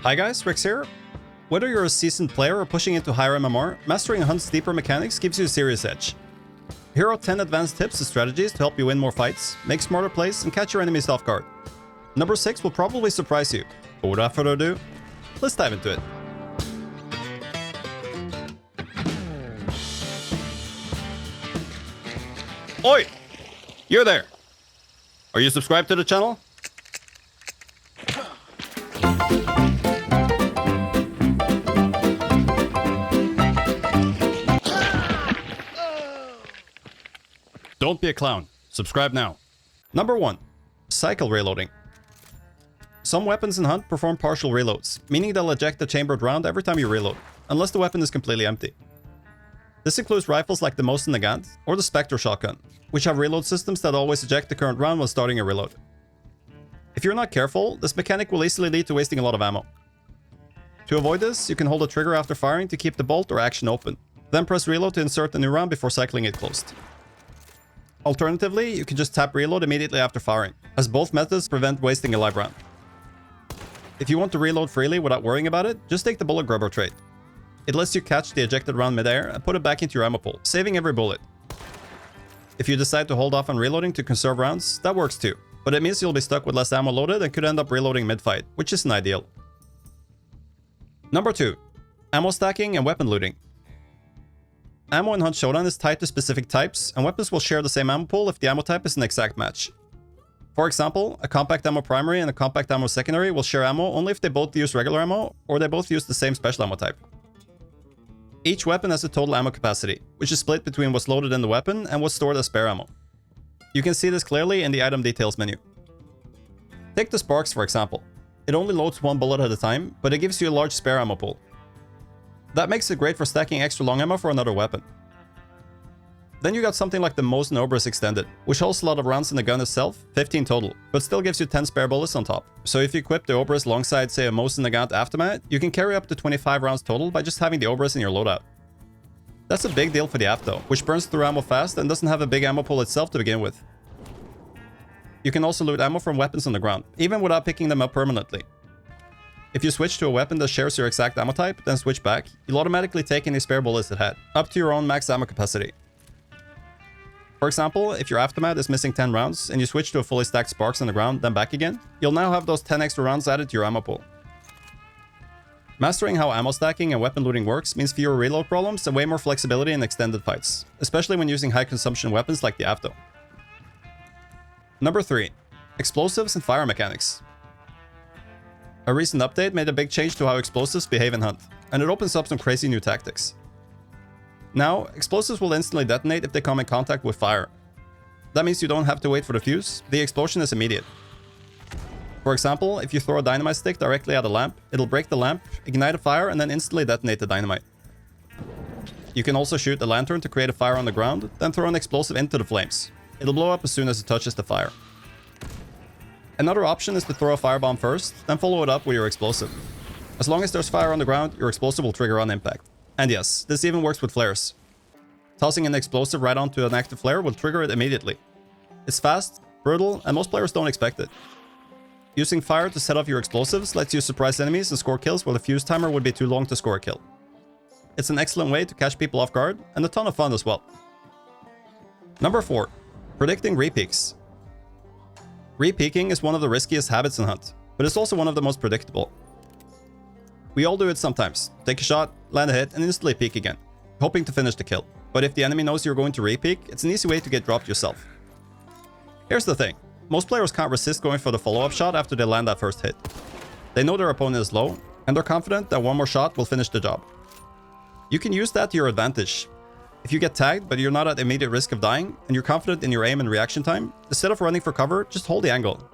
Hi guys, Rex here. Whether you're a seasoned player or pushing into higher MMR, mastering a hunt's deeper mechanics gives you a serious edge. Here are 10 advanced tips and strategies to help you win more fights, make smarter plays, and catch your enemies off guard. Number 6 will probably surprise you, but without further ado, let's dive into it. Oi! You're there! Are you subscribed to the channel? Don't be a clown. Subscribe now. Number 1. Cycle reloading. Some weapons in Hunt perform partial reloads, meaning they'll eject a chambered round every time you reload, unless the weapon is completely empty. This includes rifles like the Mosin-Nagant or the Specter shotgun, which have reload systems that always eject the current round when starting a reload. If you're not careful, this mechanic will easily lead to wasting a lot of ammo. To avoid this, you can hold the trigger after firing to keep the bolt or action open, then press reload to insert a new round before cycling it closed. Alternatively, you can just tap reload immediately after firing, as both methods prevent wasting a live round. If you want to reload freely without worrying about it, just take the bullet grubber trait. It lets you catch the ejected round midair and put it back into your ammo pool, saving every bullet. If you decide to hold off on reloading to conserve rounds, that works too, but it means you'll be stuck with less ammo loaded and could end up reloading mid-fight, which isn't ideal. Number 2. Ammo stacking and weapon looting. Ammo in Hunt Showdown is tied to specific types, and weapons will share the same ammo pool if the ammo type is an exact match. For example, a compact ammo primary and a compact ammo secondary will share ammo only if they both use regular ammo or they both use the same special ammo type. Each weapon has a total ammo capacity, which is split between what's loaded in the weapon and what's stored as spare ammo. You can see this clearly in the item details menu. Take the Sparks for example. It only loads one bullet at a time, but it gives you a large spare ammo pool. That makes it great for stacking extra long ammo for another weapon. Then you got something like the Mosin-Nagant Extended, which holds a lot of rounds in the gun itself, 15 total, but still gives you 10 spare bullets on top. So if you equip the Obris alongside say a Mosin-Nagant Aftermath, you can carry up to 25 rounds total by just having the Obris in your loadout. That's a big deal for the Aft though, which burns through ammo fast and doesn't have a big ammo pool itself to begin with. You can also loot ammo from weapons on the ground, even without picking them up permanently. If you switch to a weapon that shares your exact ammo type, then switch back, you'll automatically take any spare bullets it had, up to your own max ammo capacity. For example, if your Aftermath is missing 10 rounds, and you switch to a fully stacked Sparks on the ground, then back again, you'll now have those 10 extra rounds added to your ammo pool. Mastering how ammo stacking and weapon looting works means fewer reload problems and way more flexibility in extended fights, especially when using high consumption weapons like the Afto. Number 3. Explosives and fire mechanics. A recent update made a big change to how explosives behave in Hunt, and it opens up some crazy new tactics. Now, explosives will instantly detonate if they come in contact with fire. That means you don't have to wait for the fuse, the explosion is immediate. For example, if you throw a dynamite stick directly at a lamp, it'll break the lamp, ignite a fire, and then instantly detonate the dynamite. You can also shoot a lantern to create a fire on the ground, then throw an explosive into the flames. It'll blow up as soon as it touches the fire. Another option is to throw a firebomb first, then follow it up with your explosive. As long as there's fire on the ground, your explosive will trigger on impact. And yes, this even works with flares. Tossing an explosive right onto an active flare will trigger it immediately. It's fast, brutal, and most players don't expect it. Using fire to set off your explosives lets you surprise enemies and score kills while the fuse timer would be too long to score a kill. It's an excellent way to catch people off guard, and a ton of fun as well. Number 4. Predicting repeeks. Repeeking is one of the riskiest habits in Hunt, but it's also one of the most predictable. We all do it sometimes. Take a shot, land a hit, and instantly peek again, hoping to finish the kill. But if the enemy knows you're going to repeek, it's an easy way to get dropped yourself. Here's the thing. Most players can't resist going for the follow-up shot after they land that first hit. They know their opponent is low, and they're confident that one more shot will finish the job. You can use that to your advantage. If you get tagged, but you're not at immediate risk of dying, and you're confident in your aim and reaction time, instead of running for cover, just hold the angle.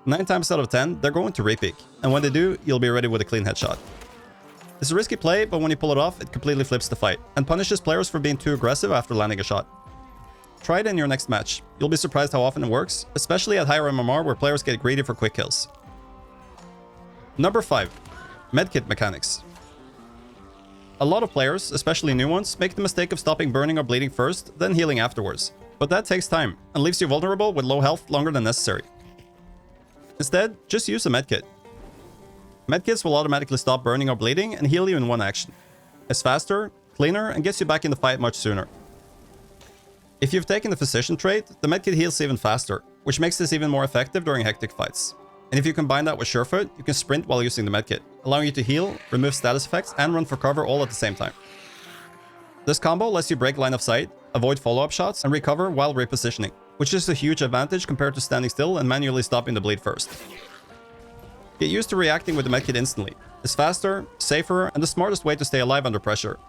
9 times out of 10, they're going to repeek, and when they do, you'll be ready with a clean headshot. It's a risky play, but when you pull it off, it completely flips the fight, and punishes players for being too aggressive after landing a shot. Try it in your next match. You'll be surprised how often it works, especially at higher MMR where players get greedy for quick kills. Number 5. Medkit Mechanics. A lot of players, especially new ones, make the mistake of stopping burning or bleeding first, then healing afterwards. But that takes time, and leaves you vulnerable with low health longer than necessary. Instead, just use a medkit. Medkits will automatically stop burning or bleeding and heal you in one action. It's faster, cleaner, and gets you back in the fight much sooner. If you've taken the Physician trait, the Medkit heals even faster, which makes this even more effective during hectic fights. And if you combine that with Surefoot, you can sprint while using the Medkit, allowing you to heal, remove status effects, and run for cover all at the same time. This combo lets you break line of sight, avoid follow-up shots, and recover while repositioning, which is a huge advantage compared to standing still and manually stopping the bleed first. Get used to reacting with the Medkit instantly. It's faster, safer, and the smartest way to stay alive under pressure.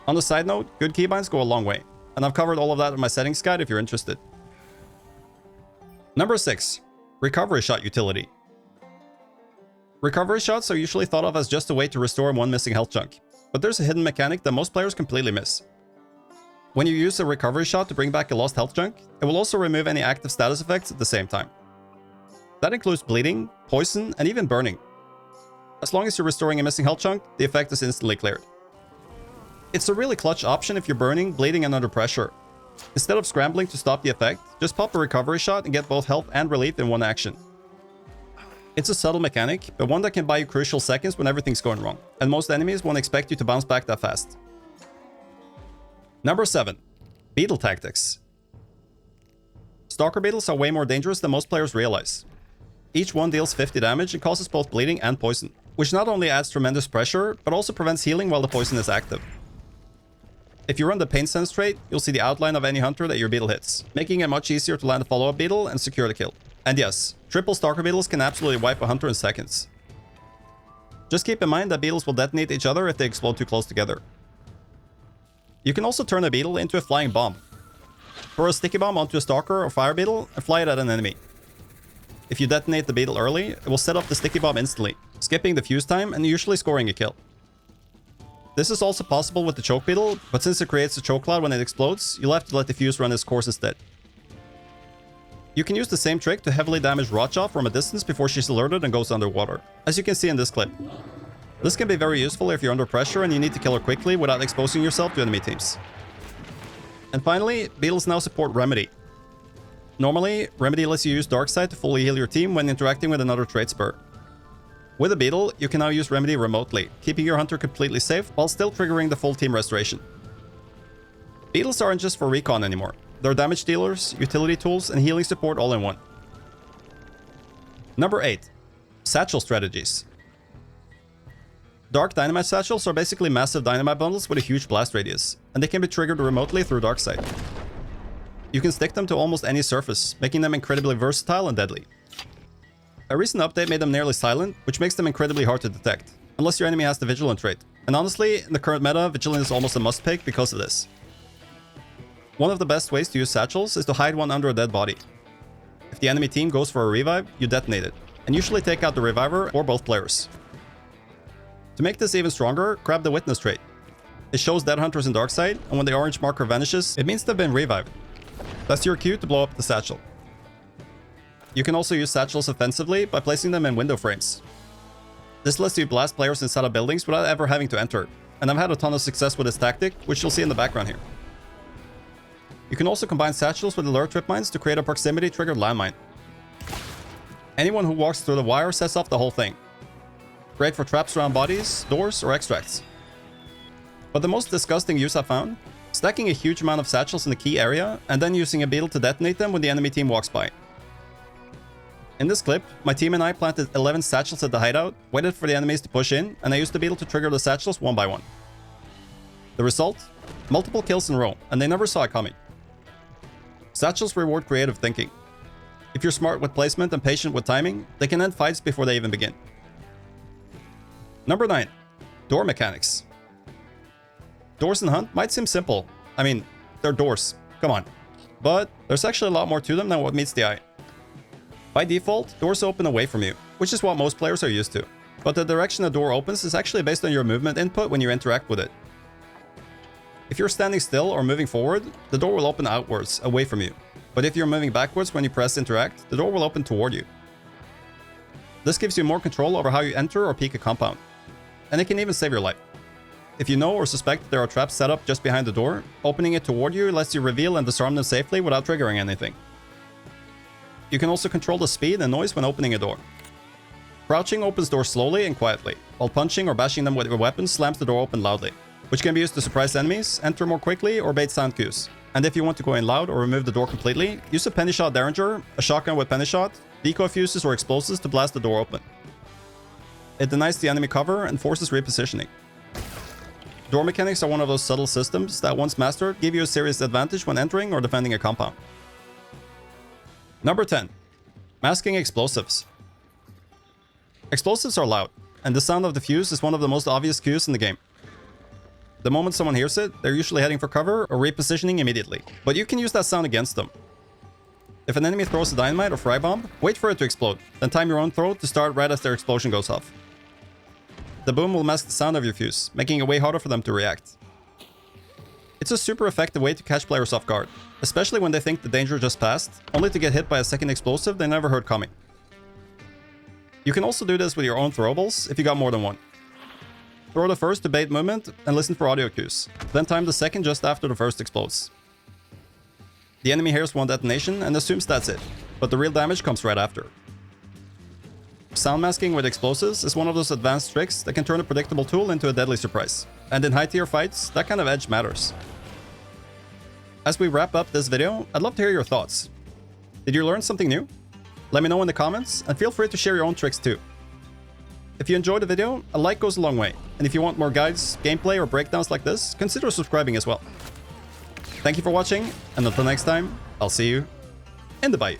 On the side note, good keybinds go a long way, and I've covered all of that in my settings guide if you're interested. Number 6. Recovery Shot Utility. Recovery shots are usually thought of as just a way to restore one missing health chunk, but there's a hidden mechanic that most players completely miss. When you use a recovery shot to bring back a lost health chunk, it will also remove any active status effects at the same time. That includes bleeding, poison, and even burning. As long as you're restoring a missing health chunk, the effect is instantly cleared. It's a really clutch option if you're burning, bleeding, and under pressure. Instead of scrambling to stop the effect, just pop a recovery shot and get both health and relief in one action. It's a subtle mechanic, but one that can buy you crucial seconds when everything's going wrong, and most enemies won't expect you to bounce back that fast. Number 7. Beetle Tactics. Stalker beetles are way more dangerous than most players realize. Each one deals 50 damage and causes both bleeding and poison, which not only adds tremendous pressure, but also prevents healing while the poison is active. If you run the Pain Sense trait, you'll see the outline of any hunter that your beetle hits, making it much easier to land a follow-up beetle and secure the kill. And yes, triple Stalker beetles can absolutely wipe a hunter in seconds. Just keep in mind that beetles will detonate each other if they explode too close together. You can also turn a beetle into a flying bomb. Throw a sticky bomb onto a Stalker or fire beetle and fly it at an enemy. If you detonate the beetle early, it will set off the sticky bomb instantly, skipping the fuse time and usually scoring a kill. This is also possible with the choke beetle, but since it creates a choke cloud when it explodes, you'll have to let the fuse run its course instead. You can use the same trick to heavily damage Rotjaw from a distance before she's alerted and goes underwater, as you can see in this clip. This can be very useful if you're under pressure and you need to kill her quickly without exposing yourself to enemy teams. And finally, beetles now support Remedy. Normally, Remedy lets you use Darkside to fully heal your team when interacting with another trait spur. With a beetle, you can now use Remedy remotely, keeping your hunter completely safe while still triggering the full team restoration. Beetles aren't just for recon anymore. They're damage dealers, utility tools, and healing support all in one. Number 8. Satchel Strategies. Dark Dynamite Satchels are basically massive dynamite bundles with a huge blast radius, and they can be triggered remotely through Darkside. You can stick them to almost any surface, making them incredibly versatile and deadly. A recent update made them nearly silent, which makes them incredibly hard to detect, unless your enemy has the Vigilant trait. And honestly, in the current meta, Vigilant is almost a must pick because of this. One of the best ways to use satchels is to hide one under a dead body. If the enemy team goes for a revive, you detonate it, and usually take out the reviver or both players. To make this even stronger, grab the Witness trait. It shows dead hunters in Darkside, and when the orange marker vanishes, it means they've been revived. That's your cue to blow up the satchel. You can also use satchels offensively by placing them in window frames. This lets you blast players inside of buildings without ever having to enter, and I've had a ton of success with this tactic, which you'll see in the background here. You can also combine satchels with alert trip mines to create a proximity triggered landmine. Anyone who walks through the wire sets off the whole thing. Great for traps around bodies, doors, or extracts. But the most disgusting use I've found? Stacking a huge amount of satchels in a key area, and then using a beetle to detonate them when the enemy team walks by. In this clip, my team and I planted 11 satchels at the hideout, waited for the enemies to push in, and I used the beetle to trigger the satchels one by one. The result? Multiple kills in a row, and they never saw it coming. Satchels reward creative thinking. If you're smart with placement and patient with timing, they can end fights before they even begin. Number 9. Door Mechanics. Doors in Hunt might seem simple. I mean, they're doors. Come on. But there's actually a lot more to them than what meets the eye. By default, doors open away from you, which is what most players are used to. But the direction a door opens is actually based on your movement input when you interact with it. If you're standing still or moving forward, the door will open outwards, away from you. But if you're moving backwards when you press interact, the door will open toward you. This gives you more control over how you enter or peek a compound. And it can even save your life. If you know or suspect there are traps set up just behind the door, opening it toward you lets you reveal and disarm them safely without triggering anything. You can also control the speed and noise when opening a door. Crouching opens doors slowly and quietly, while punching or bashing them with your weapon slams the door open loudly, which can be used to surprise enemies, enter more quickly, or bait sound cues. And if you want to go in loud or remove the door completely, use a penny shot derringer, a shotgun with penny shot, decoy fuses or explosives to blast the door open. It denies the enemy cover and forces repositioning. Door mechanics are one of those subtle systems that, once mastered, give you a serious advantage when entering or defending a compound. Number 10. Masking explosives. Explosives are loud, and the sound of the fuse is one of the most obvious cues in the game. The moment someone hears it, they're usually heading for cover or repositioning immediately, but you can use that sound against them. If an enemy throws a dynamite or fry bomb, wait for it to explode, then time your own throw to start right as their explosion goes off. The boom will mask the sound of your fuse, making it way harder for them to react. It's a super effective way to catch players off guard, especially when they think the danger just passed, only to get hit by a second explosive they never heard coming. You can also do this with your own throwables if you got more than one. Throw the first to bait movement and listen for audio cues, then time the second just after the first explodes. The enemy hears one detonation and assumes that's it, but the real damage comes right after. Sound masking with explosives is one of those advanced tricks that can turn a predictable tool into a deadly surprise, and in high tier fights, that kind of edge matters. As we wrap up this video, I'd love to hear your thoughts. Did you learn something new? Let me know in the comments, and feel free to share your own tricks too. If you enjoyed the video, a like goes a long way, and if you want more guides, gameplay, or breakdowns like this, consider subscribing as well. Thank you for watching, and until next time, I'll see you in the bayou.